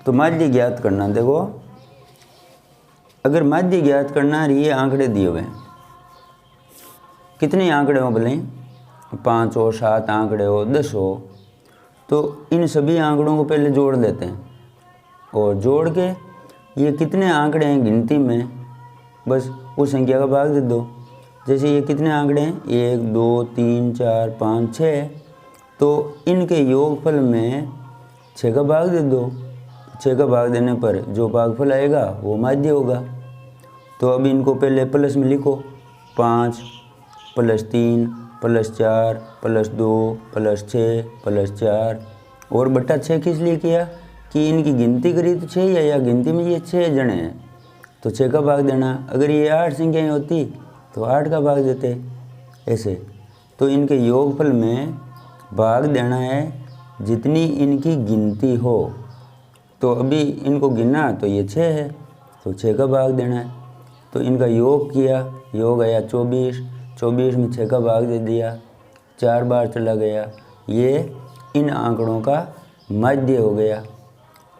तो माध्य ज्ञात करना, देखो अगर माध्य ज्ञात करना है, ये आंकड़े दिए हुए हैं, कितने आंकड़े हो भले 5 हो, 7 आंकड़े हो, 10 हो, तो इन सभी आंकड़ों को पहले जोड़ देते हैं और जोड़ के ये कितने आंकड़े हैं गिनती में, बस उस संख्या का भाग दे दो। जैसे ये कितने आंकड़े हैं, 1 2 3 4 5 6, तो इनके योगफल में 6 का भाग दे दो। 6 का भाग देने पर जो भागफल आएगा वो माध्य होगा। तो अब इनको पहले प्लस में लिखो, 5 + 3 + 4 + 2 + 6 + 4 और बटा 6 किस लिए किया कि इनकी गिनती करी तो 6 या गिनती में ये 6 जने हैं तो 6 का भाग देना। अगर ये 8 संख्याएँ होती तो 8 का भाग देते ऐसे। तो इनके योगफल में भाग देना है जितनी इनकी गिनती हो। तो अभी इनको गिना तो ये 6 है तो 6 का भाग देना है। तो इनका योग किया, योग आया 24, 24 में 6 का भाग दे दिया, 4 बार चला गया, ये इन आंकड़ों का माध्य हो गया।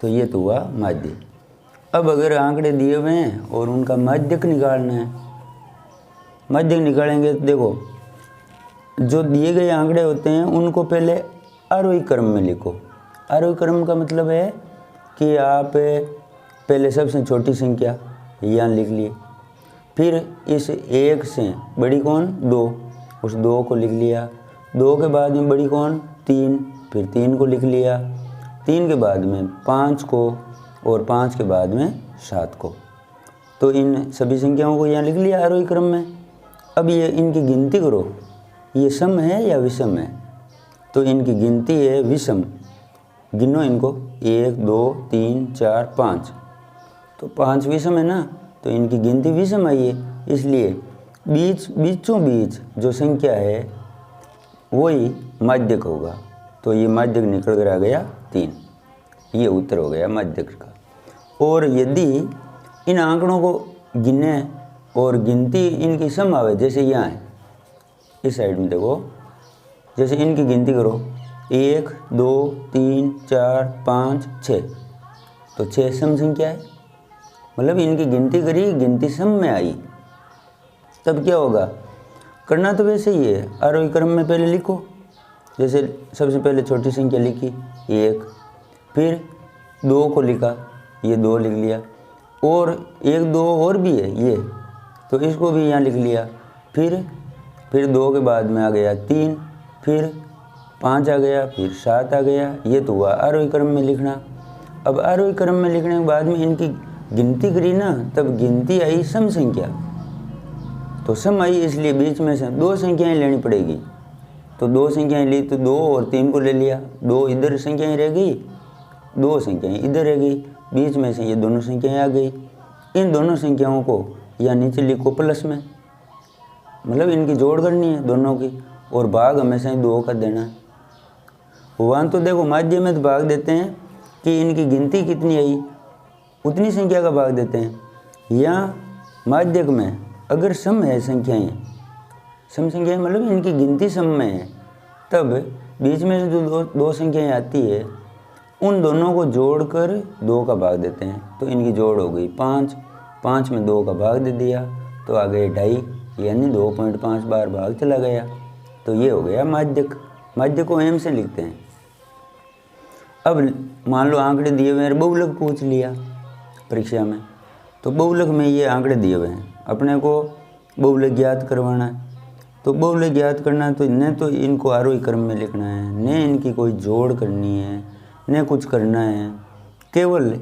तो ये तो हुआ माध्य। अब अगर आंकड़े दिए हुए हैं और उनका माध्यक निकालना है, माध्यक निकालेंगे तो देखो जो दिए गए आंकड़े होते हैं उनको पहले आरोही क्रम में लिखो। आरोही क्रम का मतलब है कि आप पहले सबसे छोटी संख्या यहाँ लिख लिए, फिर इस 1 से बड़ी कौन 2, उस 2 को लिख लिया, 2 के बाद में बड़ी कौन 3, फिर 3 को लिख लिया, 3 के बाद में 5 को और 5 के बाद में 7 को। तो इन सभी संख्याओं को यहाँ लिख लिया आरोही क्रम में। अब ये इनकी गिनती करो, ये सम है या विषम है, तो इनकी गिनती है विषम। गिनो इनको 1 2 3 4 5, तो 5 विषम है ना, तो इनकी गिनती विषम आई है। इसलिए बीचों बीच जो संख्या है वही माध्यक होगा। तो ये माध्यक निकल कर आ गया 3, ये उत्तर हो गया माध्यक का। और यदि इन आंकड़ों को गिने और गिनती इनकी सम आवे, जैसे यहाँ है इस साइड में देखो, जैसे इनकी गिनती करो 1 2 3 4 5 6, तो 6 सम संख्या है, मतलब इनकी गिनती करी, गिनती सम में आई। तब क्या होगा, करना तो वैसे ही है, आरोही क्रम में पहले लिखो। जैसे सबसे पहले छोटी संख्या लिखी 1, फिर 2 को लिखा, ये 2 लिख लिया, और 1 2 और भी है ये, तो इसको भी यहाँ लिख लिया। फिर 2 के बाद में आ गया 3, फिर 5 आ गया, फिर 7 आ गया। ये तो हुआ आरोही क्रम में लिखना। अब आरोही क्रम में लिखने के बाद में इनकी गिनती करी ना, तब गिनती आई सम संख्या, तो सम आई, इसलिए बीच में से 2 संख्याएं लेनी पड़ेगी। तो 2 संख्याएं ली तो 2 और 3 को ले लिया, 2 इधर संख्याएं रह गई, 2 संख्याएं इधर रह गई, बीच में से ये दोनों संख्याएं आ गई। इन दोनों संख्याओं को या नीचे लिखो प्लस में, मतलब इनकी जोड़ करनी है दोनों की, और भाग हमेशा ही 2 का देना है। वहाँ तो देखो माध्य में तो भाग देते हैं कि इनकी गिनती कितनी आई उतनी संख्या का भाग देते हैं। यहाँ माध्यक में अगर सम है संख्याएँ, सम संख्याएँ मतलब इनकी गिनती सम में है, तब बीच में से जो दो संख्याएँ आती है उन दोनों को जोड़कर 2 का भाग देते हैं। तो इनकी जोड़ हो गई 5, 5 में 2 का भाग दे दिया तो आ गए 2.5, यानी 2.5 बार भाग चला गया। तो ये हो गया माध्यक। माध्यक को एम से लिखते हैं। अब मान लो आंकड़े दिए हुए हैं, बहुलक पूछ लिया परीक्षा में, तो बहुलक में ये आंकड़े दिए हुए हैं, अपने को बहुलक ज्ञात करवाना है। तो बहुलक ज्ञात करना है तो न तो इनको आरोही क्रम में लिखना है, न इनकी कोई जोड़ करनी है, न कुछ करना है, केवल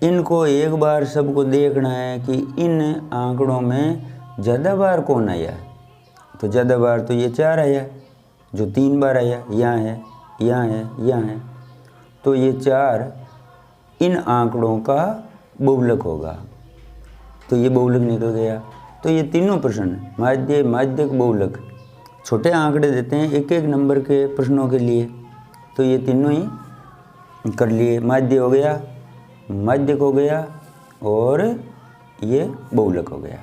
इनको एक बार सबको देखना है कि इन आंकड़ों में ज़्यादा बार कौन आया है। तो ज़्यादा बार तो ये 4 आया, जो 3 बार आया, यहाँ है, यहाँ है, यहाँ है, तो ये 4 इन आंकड़ों का बहुलक होगा। तो ये बहुलक निकल गया। तो ये तीनों प्रश्न माध्य, माध्यक, बहुलक, छोटे आंकड़े देते हैं एक एक नंबर के प्रश्नों के लिए, तो ये तीनों ही कर लिए। माध्य हो गया, माध्यक हो गया और ये बहुलक हो गया।